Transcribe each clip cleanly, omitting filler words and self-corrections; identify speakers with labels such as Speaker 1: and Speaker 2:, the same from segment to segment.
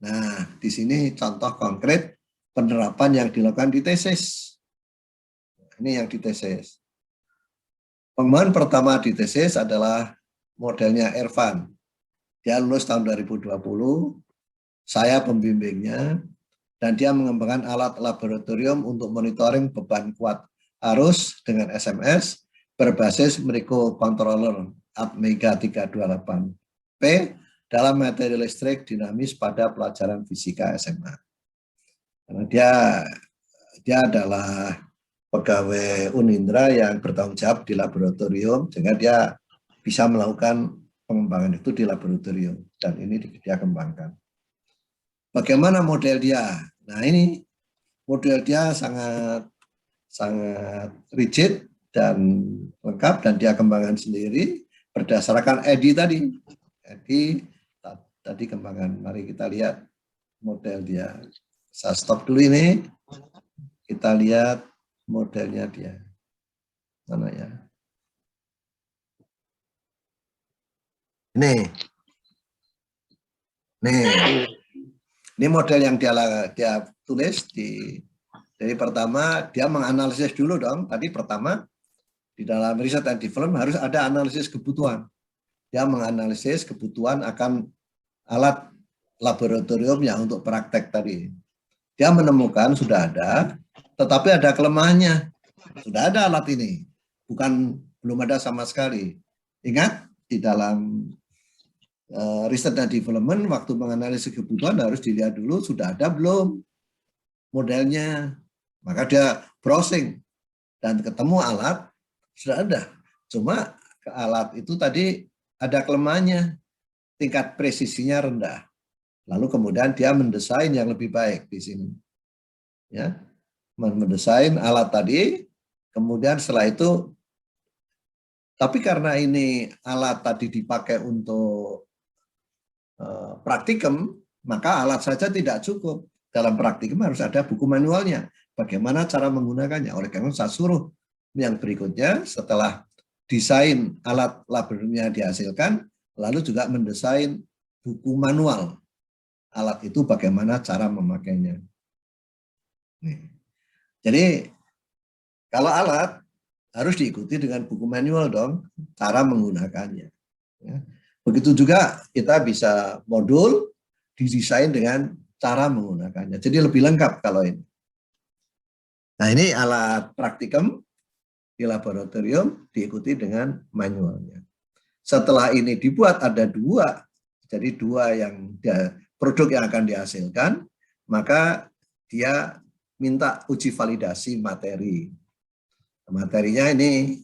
Speaker 1: Nah, di sini contoh konkret penerapan yang dilakukan di tesis. Ini yang di tesis. Pengembangan pertama di tesis adalah modelnya Ervan. Dia lulus tahun 2020, saya pembimbingnya, dan dia mengembangkan alat laboratorium untuk monitoring beban kuat arus dengan SMS berbasis microcontroller Atmega 328P dalam materi listrik dinamis pada pelajaran fisika SMA. Karena dia adalah pegawai Unindra yang bertanggung jawab di laboratorium, sehingga dia bisa melakukan pengembangan itu di laboratorium, dan ini dia kembangkan. Bagaimana model dia? Nah, ini model dia sangat rigid dan lengkap, dan dia kembangkan sendiri berdasarkan EDI tadi. EDI tadi kembangan. Mari kita lihat model dia. Saya stop dulu ini. Kita lihat modelnya dia. Mana ya? Nih. Ini model yang dia tulis dari pertama dia menganalisis dulu dong. Tadi pertama di dalam riset and development harus ada analisis kebutuhan. Dia menganalisis kebutuhan akan alat laboratorium yang untuk praktek tadi. Dia menemukan sudah ada, tetapi ada kelemahannya. Sudah ada alat ini, belum ada sama sekali. Ingat di dalam riset dan development, waktu menganalisis kebutuhan harus dilihat dulu sudah ada belum modelnya. Maka dia browsing dan ketemu alat sudah ada. Cuma alat itu tadi ada kelemahannya, tingkat presisinya rendah. Lalu kemudian dia mendesain yang lebih baik di sini. Ya, mendesain alat tadi, kemudian setelah itu, tapi karena ini alat tadi dipakai untuk praktikum, maka alat saja tidak cukup. Dalam praktikum harus ada buku manualnya. Bagaimana cara menggunakannya. Oleh karena itu saya suruh yang berikutnya setelah desain alat laboratoriumnya dihasilkan, lalu juga mendesain buku manual. Alat itu bagaimana cara memakainya. Jadi kalau alat harus diikuti dengan buku manual dong, cara menggunakannya. Begitu juga kita bisa modul didesain dengan cara menggunakannya. Jadi lebih lengkap kalau ini. Nah, ini alat praktikum di laboratorium diikuti dengan manualnya. Setelah ini dibuat ada dua, jadi dua yang produk yang akan dihasilkan, maka dia minta uji validasi materi. Materinya ini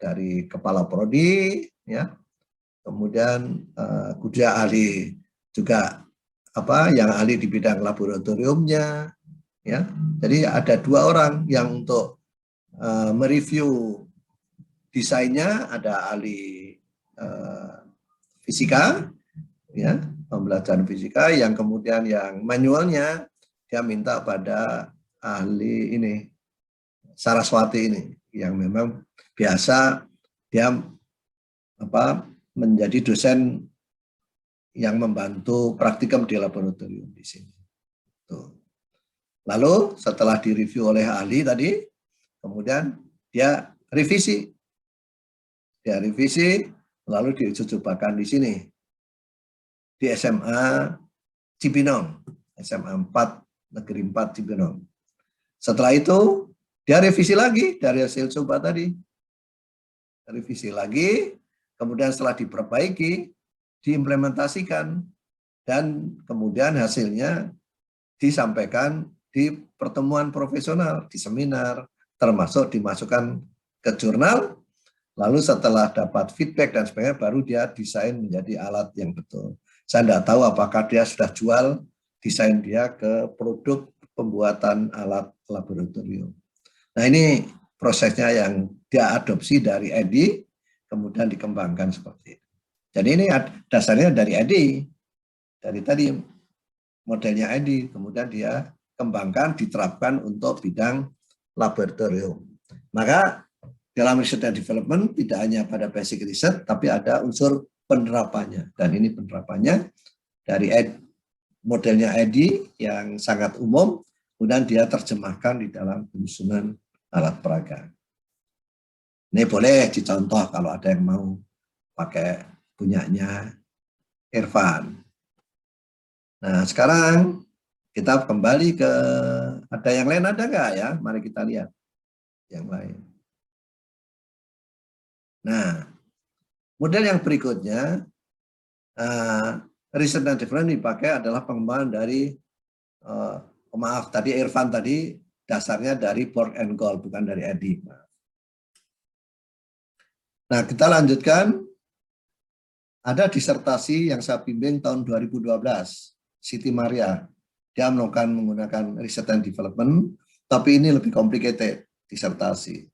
Speaker 1: dari kepala prodi, ya. Kemudian dia ahli juga yang ahli di bidang laboratoriumnya, ya. Jadi ada dua orang yang untuk mereview desainnya, ada ahli fisika, ya, pembelajaran fisika, yang kemudian yang manualnya dia minta pada ahli ini Saraswati ini, yang memang biasa dia menjadi dosen yang membantu praktikum di laboratorium di sini. Tuh. Lalu setelah direview oleh ahli tadi, kemudian dia revisi. Dia revisi, lalu dicobakan di sini. Di SMA Cibinong, SMA 4, Negeri 4 Cibinong. Setelah itu, dia revisi lagi dari hasil coba tadi. Revisi lagi, kemudian setelah diperbaiki, diimplementasikan, dan kemudian hasilnya disampaikan di pertemuan profesional, di seminar, termasuk dimasukkan ke jurnal, lalu setelah dapat feedback dan sebagainya, baru dia desain menjadi alat yang betul. Saya tidak tahu apakah dia sudah jual desain dia ke produk pembuatan alat laboratorium. Nah, ini prosesnya yang dia adopsi dari EDI, kemudian dikembangkan seperti itu. Jadi ini dasarnya dari EDI, dari tadi modelnya EDI, kemudian dia kembangkan, diterapkan untuk bidang laboratorium. Maka dalam riset dan development tidak hanya pada basic research, tapi ada unsur penerapannya. Dan ini penerapannya dari modelnya Eddy yang sangat umum, kemudian dia terjemahkan di dalam penyusunan alat peraga. Ini boleh dicontoh kalau ada yang mau pakai punyanya Irfan. Nah, sekarang kita kembali ke, ada yang lain ada nggak ya? Mari kita lihat yang lain. Nah, model yang berikutnya, research and development dipakai adalah pengembangan dari, maaf tadi Irfan tadi dasarnya dari Borg and Gold, bukan dari Eddy. Nah, kita lanjutkan. Ada disertasi yang saya bimbing tahun 2012, Siti Maria. Dia melakukan menggunakan research and development, tapi ini lebih complicated disertasi.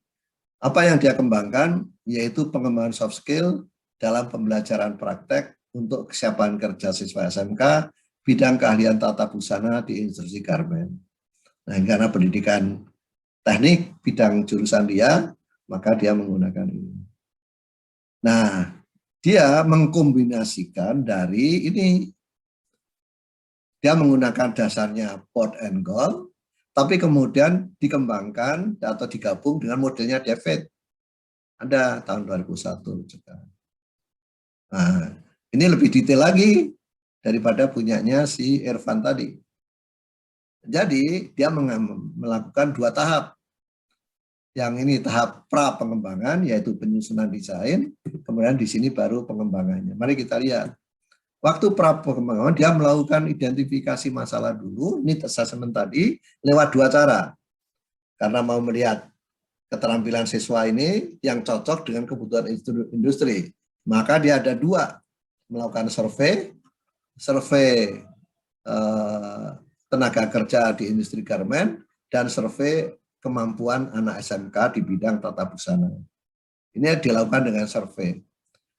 Speaker 1: Apa yang dia kembangkan yaitu pengembangan soft skill dalam pembelajaran praktek untuk kesiapan kerja siswa SMK, bidang keahlian tata busana di industri garmen. Nah, karena pendidikan teknik bidang jurusan dia, maka dia menggunakan ini. Nah, dia mengkombinasikan dari ini, dia menggunakan dasarnya Borg and Gold, tapi kemudian dikembangkan atau digabung dengan modelnya David. Ada tahun 2001 juga. Nah, ini lebih detail lagi daripada punyanya si Irfan tadi. Jadi dia melakukan 2 tahap. Yang ini tahap pra pengembangan, yaitu penyusunan desain, kemudian di sini baru pengembangannya. Mari kita lihat. Waktu pra pengembangan dia melakukan identifikasi masalah dulu, ini assessment tadi lewat 2 cara. Karena mau melihat keterampilan siswa ini yang cocok dengan kebutuhan industri. Maka dia ada 2, melakukan survei tenaga kerja di industri garmen, dan survei kemampuan anak SMK di bidang tata busana. Ini dilakukan dengan survei.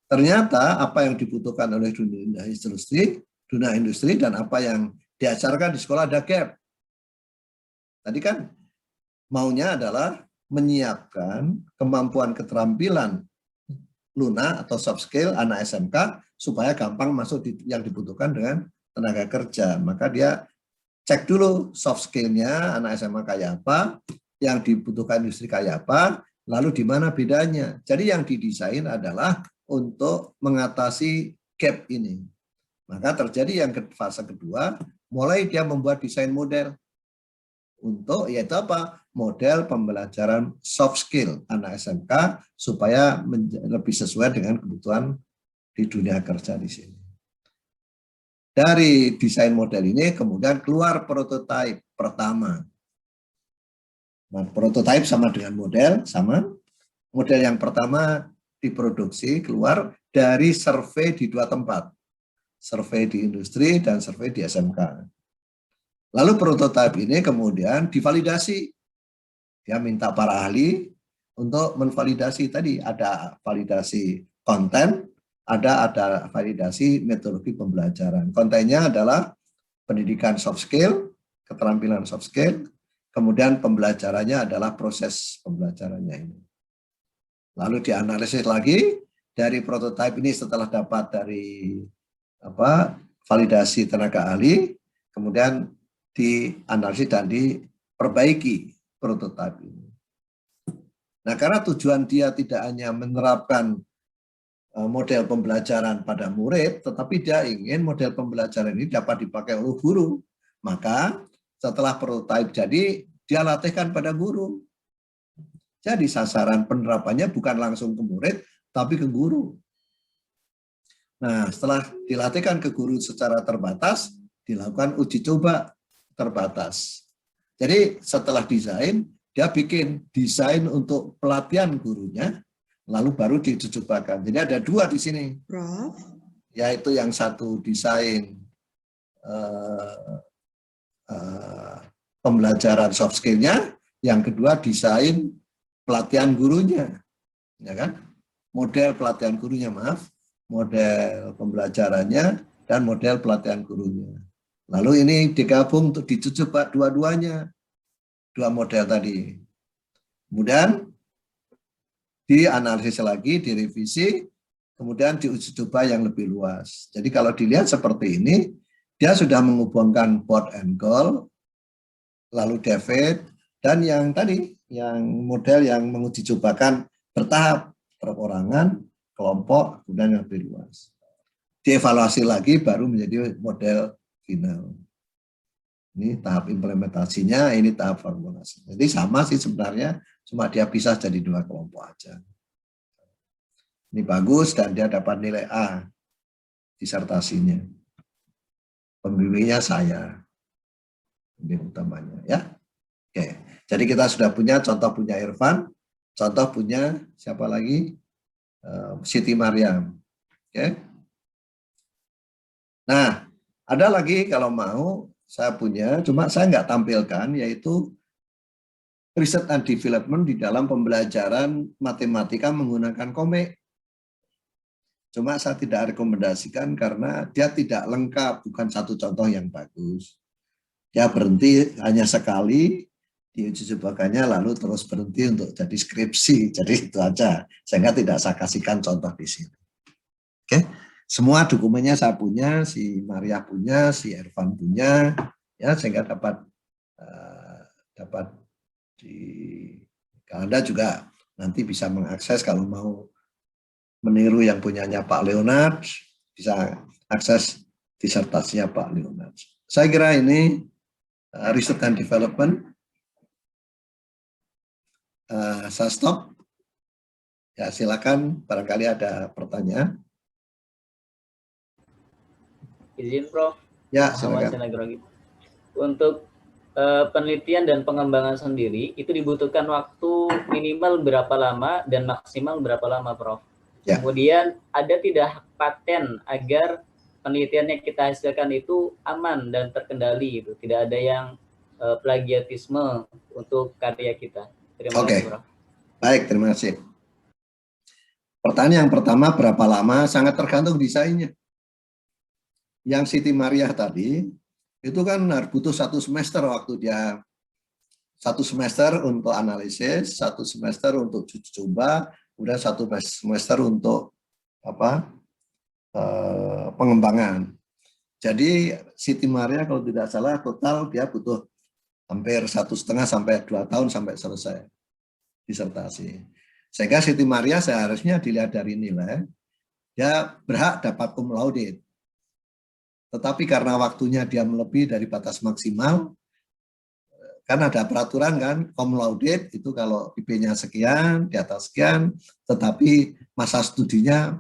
Speaker 1: Ternyata apa yang dibutuhkan oleh dunia industri dan apa yang diajarkan di sekolah ada gap. Tadi kan maunya adalah menyiapkan kemampuan keterampilan Luna atau soft skill anak SMK supaya gampang masuk yang dibutuhkan dengan tenaga kerja. Maka dia cek dulu soft skill-nya anak SMA kayak apa, yang dibutuhkan industri kayak apa, lalu di mana bedanya. Jadi yang didesain adalah untuk mengatasi gap ini. Maka terjadi yang fase kedua, mulai dia membuat desain model. Untuk yaitu apa? Model pembelajaran soft skill anak SMK supaya lebih sesuai dengan kebutuhan di dunia kerja di sini. Dari desain model ini kemudian keluar prototipe pertama. Nah, prototipe sama dengan model, sama. Model yang pertama diproduksi keluar dari survei di 2 tempat. Survei di industri dan survei di SMK. Lalu prototipe ini kemudian divalidasi. Dia minta para ahli untuk menvalidasi tadi. Ada validasi konten, ada validasi metodologi pembelajaran. Kontennya adalah pendidikan soft skill, keterampilan soft skill, kemudian pembelajarannya adalah proses pembelajarannya ini. Lalu dianalisis lagi dari prototipe ini setelah dapat dari validasi tenaga ahli, kemudian dianalisis dan diperbaiki prototipe ini. Nah, karena tujuan dia tidak hanya menerapkan model pembelajaran pada murid, tetapi dia ingin model pembelajaran ini dapat dipakai oleh guru. Maka setelah prototipe jadi, dia latihkan pada guru. Jadi sasaran penerapannya bukan langsung ke murid, tapi ke guru. Nah, setelah dilatihkan ke guru secara terbatas, dilakukan uji coba terbatas. Jadi setelah desain, dia bikin desain untuk pelatihan gurunya, lalu baru dicobakan. Jadi ada 2 di sini.
Speaker 2: Prof.
Speaker 1: Yaitu yang satu desain pembelajaran soft skill-nya, yang kedua desain pelatihan gurunya, ya kan? Model pelatihan gurunya, maaf, model pembelajarannya dan model pelatihan gurunya. Lalu ini digabung untuk dicoba dua-duanya, 2 model tadi. Kemudian dianalisis lagi, direvisi, kemudian diuji coba yang lebih luas. Jadi kalau dilihat seperti ini, dia sudah menghubungkan port and call, lalu David, dan yang tadi, yang model yang menguji cobakan bertahap, perorangan, kelompok, kemudian yang lebih luas. Dievaluasi lagi baru menjadi model final. Ini tahap implementasinya, ini tahap formulasi. Jadi sama sih sebenarnya, cuma dia pisah jadi 2 kelompok aja. Ini bagus dan dia dapat nilai A disertasinya. Pembimbingnya saya. Ini utamanya ya. Oke. Jadi kita sudah punya contoh punya Irfan, contoh punya siapa lagi? Siti Maryam. Oke. Nah, ada lagi kalau mau saya punya, cuma saya nggak tampilkan, yaitu Research and Development di dalam pembelajaran matematika menggunakan komik. Cuma saya tidak rekomendasikan karena dia tidak lengkap, bukan satu contoh yang bagus. Dia berhenti hanya sekali, diuji cobakannya lalu terus berhenti untuk jadi skripsi. Jadi itu aja, sehingga tidak saya kasihkan contoh di sini. Oke. Semua dokumennya saya punya, si Maria punya, si Irfan punya, ya sehingga dapat Anda juga nanti bisa mengakses kalau mau meniru yang punyanya Pak Leonard, bisa akses disertasinya Pak Leonard. Saya kira ini Research and Development. Saya stop. Ya silakan, barangkali ada pertanyaan.
Speaker 2: Izin Prof.
Speaker 1: Ya, silakan.
Speaker 2: Untuk penelitian dan pengembangan sendiri itu dibutuhkan waktu minimal berapa lama dan maksimal berapa lama, Prof? Ya. Kemudian ada tidak paten agar penelitian yang kita hasilkan itu aman dan terkendali, itu tidak ada yang plagiatisme untuk karya kita. Terima kasih, Prof.
Speaker 1: Baik, terima kasih. Pertanyaan yang pertama, berapa lama? Sangat tergantung desainnya. Yang Siti Maria tadi, itu kan butuh 1 semester waktu dia, 1 semester untuk analisis, 1 semester untuk uji coba, kemudian 1 semester untuk pengembangan. Jadi Siti Maria kalau tidak salah total dia butuh hampir 1,5 sampai 2 tahun sampai selesai disertasi. Sehingga Siti Maria seharusnya dilihat dari nilai, dia berhak dapat cum laude. Tetapi karena waktunya dia melebihi dari batas maksimal, kan ada peraturan kan, cum laude itu kalau IP-nya sekian, di atas sekian, tetapi masa studinya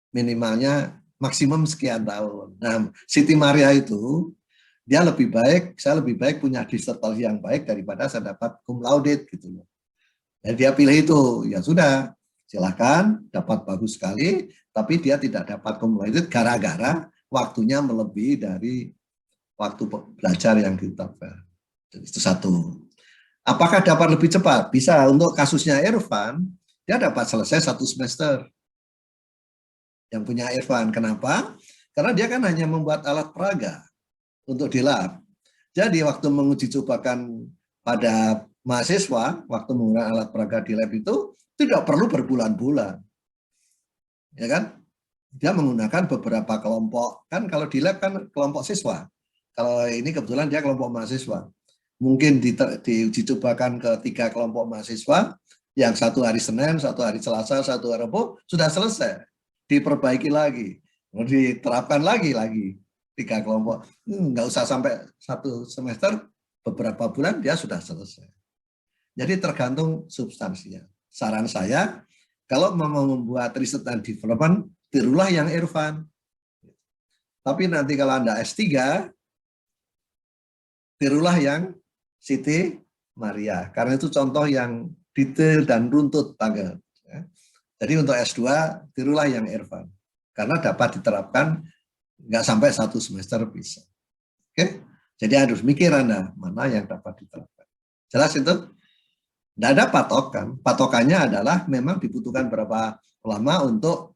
Speaker 1: minimalnya maksimum sekian tahun. Nah, Siti Maria itu, dia lebih baik, saya lebih baik punya disertasi yang baik daripada saya dapat cum laude gitu loh. Dan dia pilih itu, ya sudah, silahkan, dapat bagus sekali, tapi dia tidak dapat cum laude gara-gara waktunya melebihi dari waktu belajar yang ditetapkan. Jadi itu satu. Apakah dapat lebih cepat? Bisa. Untuk kasusnya Irfan, dia dapat selesai 1 semester. Yang punya Irfan. Kenapa? Karena dia kan hanya membuat alat peraga untuk di lab. Jadi waktu menguji cobakan pada mahasiswa, waktu menggunakan alat peraga di lab itu tidak perlu berbulan-bulan. Ya kan? Dia menggunakan beberapa kelompok, kan kalau di lab kan kelompok siswa, kalau ini kebetulan dia kelompok mahasiswa, mungkin diuji cobakan ke 3 kelompok mahasiswa, yang 1 hari Senin, 1 hari Selasa, 1 hari Rabu, sudah selesai, diperbaiki lagi, diterapkan lagi 3 kelompok, nggak usah sampai 1 semester, beberapa bulan dia sudah selesai. Jadi tergantung substansinya. Saran saya, kalau mau membuat riset dan development, tirulah yang Irfan. Tapi nanti kalau Anda S3, tirulah yang Siti Maria. Karena itu contoh yang detail dan runtut banget. Jadi untuk S2, tirulah yang Irfan. Karena dapat diterapkan nggak sampai 1 semester bisa. Oke? Jadi harus mikir Anda, mana yang dapat diterapkan. Jelas itu? Tidak ada patokan. Patokannya adalah memang dibutuhkan berapa lama untuk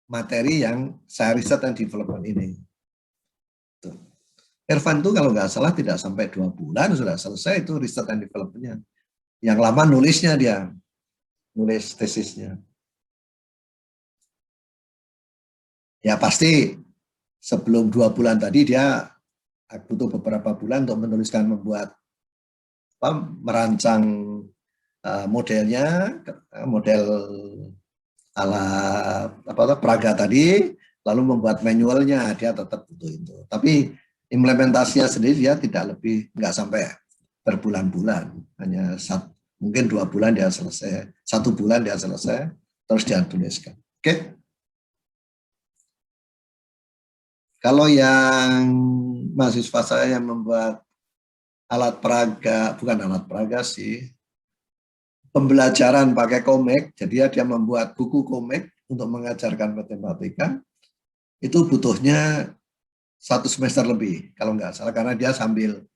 Speaker 1: materi yang saya riset dan development ini. Tuh. Irfan itu kalau nggak salah tidak sampai 2 bulan sudah selesai itu riset dan development-nya. Yang lama nulisnya dia, nulis tesisnya. Ya pasti sebelum 2 bulan tadi dia butuh beberapa bulan untuk membuat merancang modelnya, model ala Praga tadi, lalu membuat manualnya, dia tetap butuh itu. Tapi implementasinya sendiri dia tidak lebih, nggak sampai berbulan-bulan, hanya mungkin 2 bulan dia selesai, 1 bulan dia selesai, terus dia tuliskan. Oke? Kalau yang mahasiswa saya yang membuat alat peraga, bukan alat peraga sih, pembelajaran pakai komik, jadi dia membuat buku komik untuk mengajarkan matematika, itu butuhnya 1 semester lebih, kalau nggak salah, karena dia sambil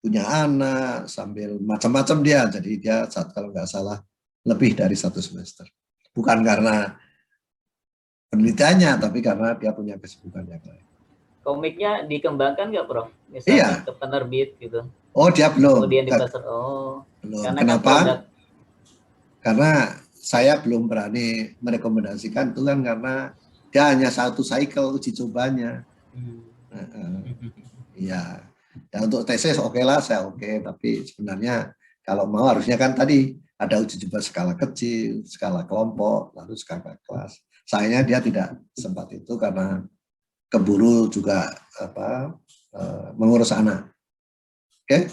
Speaker 1: punya anak, sambil macam-macam dia, jadi dia kalau nggak salah lebih dari 1 semester. Bukan karena penelitiannya, tapi karena dia punya kesibukan yang lain.
Speaker 2: Komiknya dikembangkan nggak, Prof? Misalkan ke penerbit gitu.
Speaker 1: Oh, dia belum.
Speaker 2: Kemudian di pasar. Oh,
Speaker 1: belum.
Speaker 2: Karena
Speaker 1: kenapa?
Speaker 2: Kan
Speaker 1: karena saya belum berani merekomendasikan itu kan karena dia hanya 1 cycle uji cobanya. Iya. Dan untuk tesis oke lah, saya oke. Tapi sebenarnya kalau mau harusnya kan tadi ada uji coba skala kecil, skala kelompok, lalu skala kelas. Sayangnya dia tidak sempat itu karena keburu juga mengurus anak. Oke?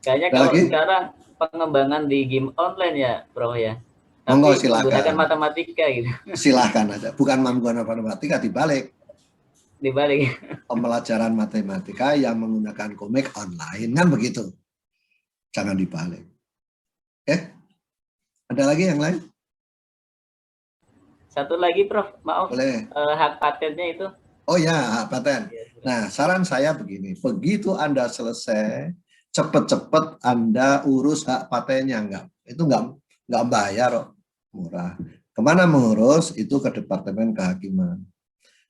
Speaker 2: Kayaknya kalau sekarang pengembangan di game online ya, Bro ya.
Speaker 1: Monggo,
Speaker 2: Tapi menggunakan matematika gitu.
Speaker 1: Silahkan aja. Bukan menggunakan matematika, dibalik. Pembelajaran matematika yang menggunakan komik online, kan begitu. Jangan dibalik. Oke? Ada lagi yang lain?
Speaker 2: Satu lagi, Prof. Maaf.
Speaker 1: Boleh.
Speaker 2: Hak patennya itu.
Speaker 1: Oh ya, hak paten. Nah, saran saya begini. Begitu Anda selesai, cepat-cepat Anda urus hak patennya. Itu nggak bayar, murah. Kemana mengurus? Itu ke Departemen Kehakiman.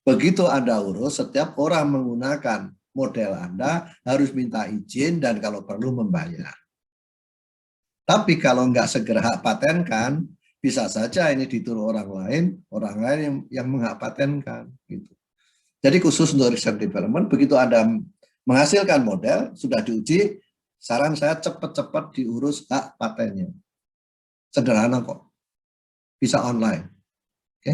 Speaker 1: Begitu Anda urus, setiap orang menggunakan model Anda harus minta izin dan kalau perlu membayar. Tapi kalau nggak segera hak patenkan, bisa saja ini ditiru orang lain yang menghak patenkan. Gitu. Jadi khusus untuk research development, begitu Anda menghasilkan model, sudah diuji, saran saya cepat-cepat diurus hak patennya. Sederhana kok. Bisa online. Oke?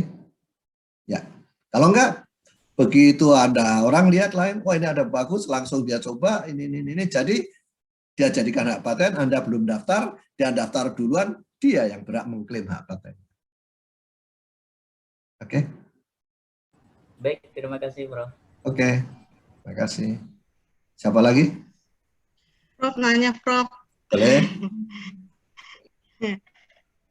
Speaker 1: Ya. Kalau enggak, begitu ada orang lihat lain, oh ini ada bagus, langsung dia coba, ini. Jadi dia jadikan hak paten, Anda belum daftar, dia daftar duluan, dia yang berhak mengklaim hak paten. Oke?
Speaker 2: Baik, terima kasih, Bro.
Speaker 1: Oke, terima kasih. Siapa lagi?
Speaker 3: Prof, nanya, Prof.
Speaker 1: Boleh.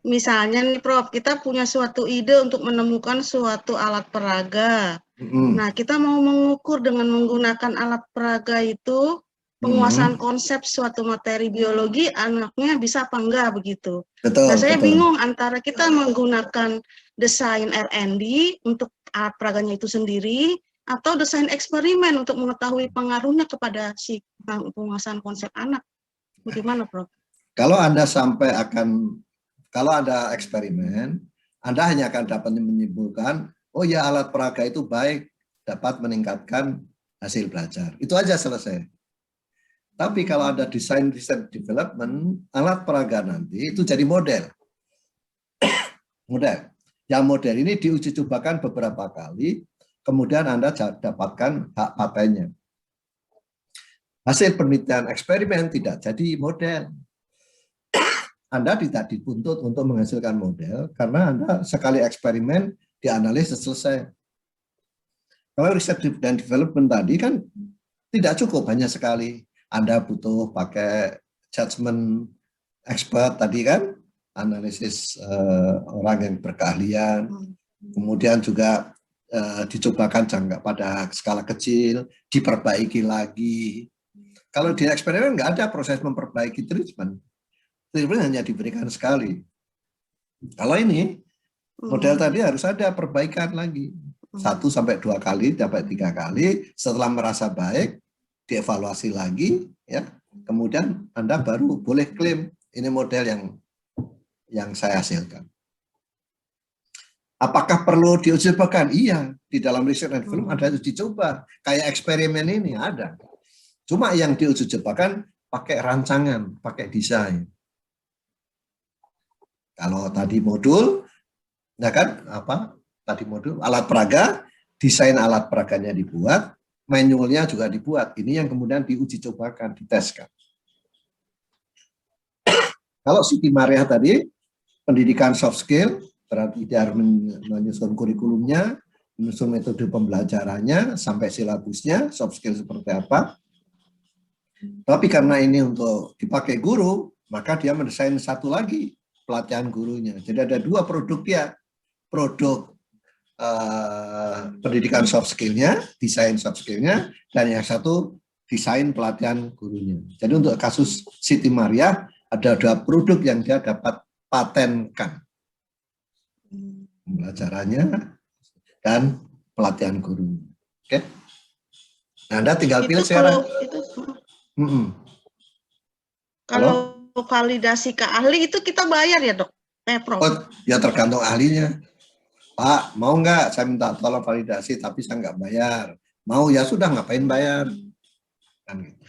Speaker 3: Misalnya nih, Prof, kita punya suatu ide untuk menemukan suatu alat peraga. Nah, kita mau mengukur dengan menggunakan alat peraga itu, penguasaan konsep suatu materi biologi, anaknya bisa apa enggak begitu.
Speaker 1: Betul,
Speaker 3: nah, saya
Speaker 1: betul.
Speaker 3: bingung antara kita menggunakan desain R&D untuk alat peraganya itu sendiri, atau desain eksperimen untuk mengetahui pengaruhnya kepada si penguasaan konsep anak. Bagaimana, Prof?
Speaker 1: Kalau ada eksperimen, Anda hanya akan dapat menyimpulkan, oh ya alat peraga itu baik, dapat meningkatkan hasil belajar. Itu aja selesai. Tapi kalau ada desain development, alat peraga nanti itu jadi model. Yang model ini diuji cobakan beberapa kali, kemudian Anda dapatkan hak patennya. Hasil penelitian eksperimen tidak jadi model. Anda tidak dituntut untuk menghasilkan model karena Anda sekali eksperimen dianalisis selesai. Kalau riset dan development tadi kan tidak cukup hanya sekali. Anda butuh pakai judgment expert tadi kan, analisis orang yang berkeahlian. Kemudian juga dicobakan jangka pada skala kecil, diperbaiki lagi. Kalau di eksperimen nggak ada proses memperbaiki treatment. Treatment hanya diberikan sekali. Kalau ini model tadi harus ada perbaikan lagi. 1-2 kali, sampai 3 kali. Setelah merasa baik, dievaluasi lagi, ya. Kemudian Anda baru boleh klaim ini model yang saya hasilkan. Apakah perlu diuji cobakan? Iya, di dalam riset dan film ada uji coba. Kayak eksperimen ini ada. Cuma yang diuji cobakan pakai rancangan, pakai desain. Kalau tadi modul, ya kan, apa? Tadi modul alat peraga, desain alat peraganya dibuat, manualnya juga dibuat. Ini yang kemudian diuji cobakan, diteskan. Kalau Siti Maria tadi, pendidikan soft skill, berarti dia harus menyusun kurikulumnya, menyusun metode pembelajarannya, sampai silabusnya, soft skill seperti apa. Tapi karena ini untuk dipakai guru, maka dia mendesain satu lagi, pelatihan gurunya. Jadi ada dua produk dia, produk pendidikan soft skill-nya, desain soft skill-nya, dan yang satu desain pelatihan gurunya. Jadi untuk kasus Siti Maria, ada dua produk yang dia dapat patenkan. Pembelajarannya dan pelatihan guru. Oke. Nah, Anda tinggal pilih sekarang.
Speaker 3: Kalau validasi ke ahli itu kita bayar ya, Dok? Prof.
Speaker 1: Oh, ya tergantung ahlinya. Pak, mau nggak saya minta tolong validasi tapi saya nggak bayar. Mau ya sudah, ngapain bayar? Kan gitu.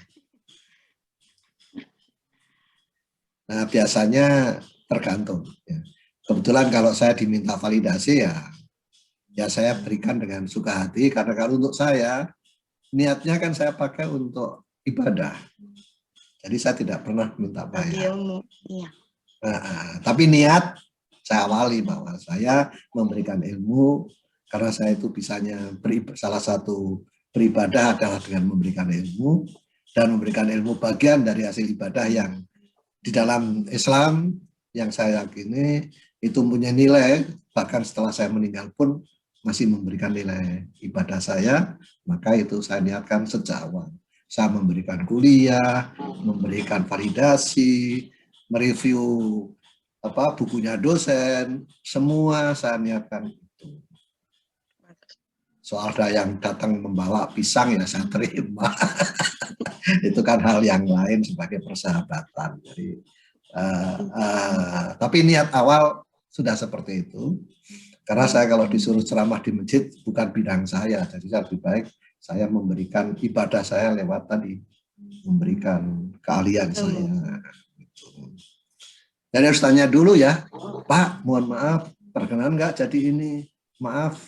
Speaker 1: Nah, biasanya tergantung. Ya. Kebetulan kalau saya diminta validasi ya saya berikan dengan suka hati, karena kalau untuk saya niatnya kan saya pakai untuk ibadah. Jadi saya tidak pernah minta bayar.
Speaker 3: Iya.
Speaker 1: Tapi niat saya awali bahwa saya memberikan ilmu, karena saya itu bisanya salah satu beribadah adalah dengan memberikan ilmu, dan memberikan ilmu bagian dari hasil ibadah yang di dalam Islam yang saya yakini itu punya nilai, bahkan setelah saya meninggal pun masih memberikan nilai ibadah saya. Maka itu saya niatkan sejak awal. Saya memberikan kuliah, memberikan validasi, mereview bukunya dosen, semua saya niatkan itu. Soal ada yang datang membawa pisang ya saya terima. Itu kan hal yang lain sebagai persahabatan. Jadi, tapi niat awal sudah seperti itu. Karena saya kalau disuruh ceramah di masjid bukan bidang saya, jadi lebih baik saya memberikan ibadah saya lewat tadi, memberikan keahlian saya. Jadi harus tanya dulu ya, Pak, mohon maaf, perkenan nggak jadi ini, maaf,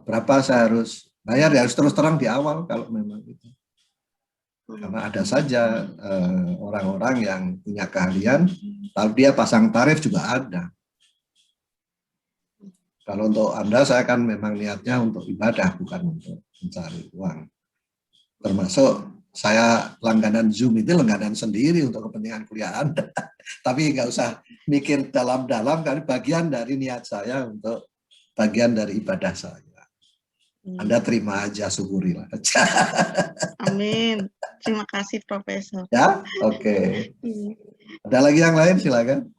Speaker 1: berapa saya harus bayar? Ya harus terus terang di awal kalau memang itu. Karena ada saja orang-orang yang punya keahlian, lalu dia pasang tarif juga ada. Kalau untuk Anda, saya kan memang niatnya untuk ibadah, bukan untuk mencari uang. Termasuk saya langganan Zoom itu langganan sendiri untuk kepentingan kuliah Anda. Tapi nggak usah mikir dalam-dalam, karena bagian dari niat saya untuk bagian dari ibadah saya. Anda terima aja, syukurilah.
Speaker 3: Amin. Terima kasih, Profesor.
Speaker 1: Ya, oke. Ada lagi yang lain, silakan.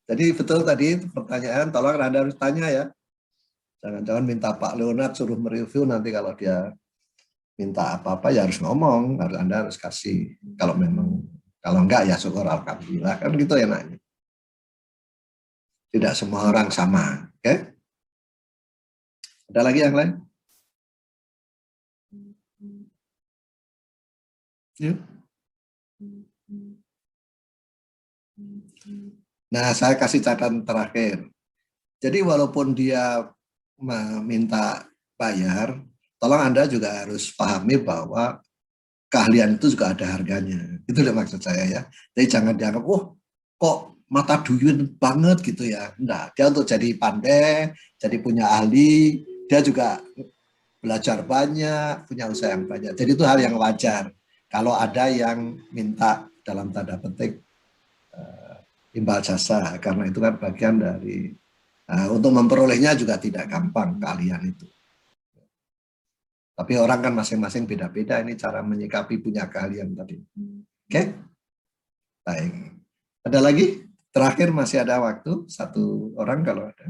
Speaker 1: Jadi betul tadi pertanyaan, tolong Anda harus tanya ya. Jangan-jangan minta Pak Leonard suruh mereview, nanti kalau dia minta apa-apa ya harus ngomong, Anda harus kasih. Kalau memang, kalau enggak ya syukur alhamdulillah, kan gitu enaknya. Tidak semua orang sama, oke? Ada lagi yang lain? Yuk. Nah, saya kasih catatan terakhir. Jadi walaupun dia meminta bayar, tolong Anda juga harus pahami bahwa keahlian itu juga ada harganya. Itu maksud saya ya. Jadi jangan dianggap, oh kok mata duyun banget gitu ya. Enggak, dia untuk jadi pandai, jadi punya ahli, dia juga belajar banyak, punya usaha yang banyak. Jadi itu hal yang wajar. Kalau ada yang minta dalam tanda petik imbal jasa, karena itu kan bagian dari untuk memperolehnya juga tidak gampang keahlian itu. Tapi orang kan masing-masing beda-beda ini cara menyikapi punya keahlian tadi. Oke? Baik. Ada lagi? Terakhir masih ada waktu, satu orang kalau ada.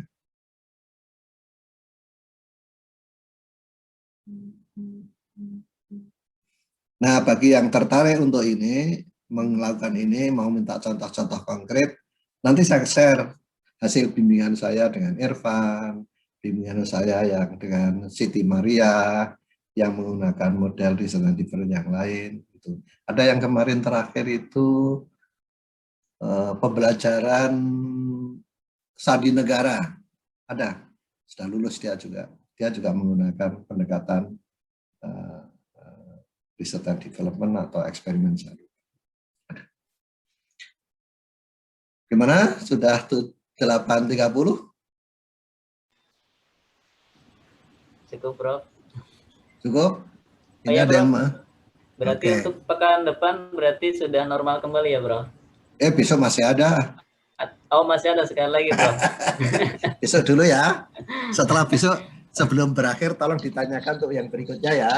Speaker 1: Nah, bagi yang tertarik untuk ini, melakukan ini, mau minta contoh-contoh konkret, nanti saya share hasil bimbingan saya dengan Irfan, bimbingan saya yang dengan Siti Maria, yang menggunakan model desain different yang lain. Gitu. Ada yang kemarin terakhir itu pembelajaran Sandi Negara, ada, sudah lulus dia juga menggunakan pendekatan research and development atau eksperimen sandi. Gimana? Sudah 8.30?
Speaker 2: Cukup, Prof.
Speaker 1: Cukup? Ini
Speaker 2: ya,
Speaker 1: ada yang
Speaker 2: berarti untuk pekan depan berarti sudah normal kembali ya, Bro?
Speaker 1: Besok masih ada.
Speaker 2: Oh, masih ada sekali lagi, Bro.
Speaker 1: Besok dulu ya. Setelah besok, sebelum berakhir tolong ditanyakan untuk yang berikutnya ya.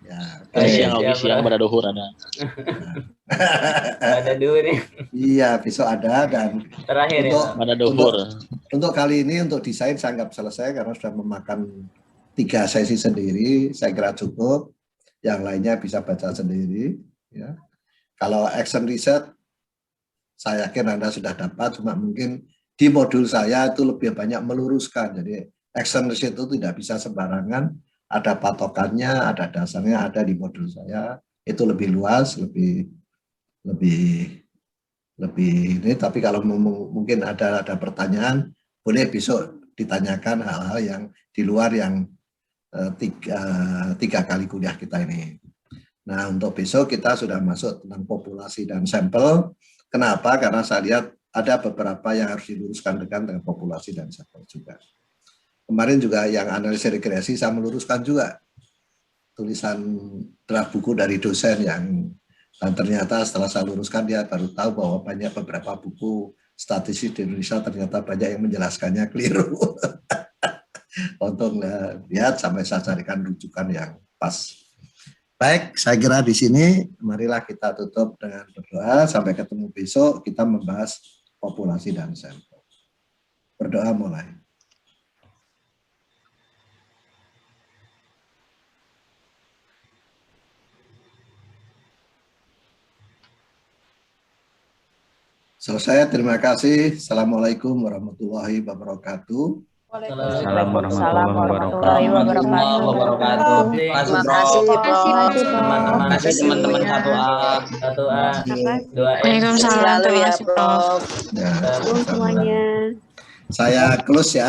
Speaker 4: Ya, siang pada duhur ada.
Speaker 2: Ada dua nih.
Speaker 1: Iya, besok ada dan
Speaker 2: terakhir
Speaker 1: untuk,
Speaker 2: ya.
Speaker 4: Pada duhur.
Speaker 1: Untuk kali ini untuk desain saya anggap selesai karena sudah memakan 3 sesi sendiri. Saya kira cukup. Yang lainnya bisa baca sendiri. Ya. Kalau action research, saya yakin Anda sudah dapat. Cuma mungkin di modul saya itu lebih banyak meluruskan. Jadi action research itu tidak bisa sembarangan. Ada patokannya, ada dasarnya, ada di modul saya. Itu lebih luas, lebih ini. Tapi kalau mungkin ada pertanyaan, boleh besok ditanyakan hal-hal yang di luar yang tiga kali kuliah kita ini. Nah, untuk besok kita sudah masuk tentang populasi dan sampel. Kenapa? Karena saya lihat ada beberapa yang harus diluruskan dengan populasi dan sampel juga. Kemarin juga yang analisis regresi saya meluruskan juga tulisan draft buku dari dosen yang dan ternyata setelah saya luruskan dia baru tahu bahwa banyak beberapa buku statistik di Indonesia ternyata banyak yang menjelaskannya keliru. Untuk lihat sampai saya carikan rujukan yang pas. Baik, saya kira di sini marilah kita tutup dengan berdoa. Sampai ketemu besok kita membahas populasi dan sampel. Berdoa mulai. Selesai, terima kasih. Assalamualaikum warahmatullahi wabarakatuh.
Speaker 5: Waalaikumsalam warahmatullahi wabarakatuh.
Speaker 6: Terima kasih, teman-teman satu A.
Speaker 5: Waalaikumsalam, terima kasih, Prof.
Speaker 1: Semuanya. Saya close ya.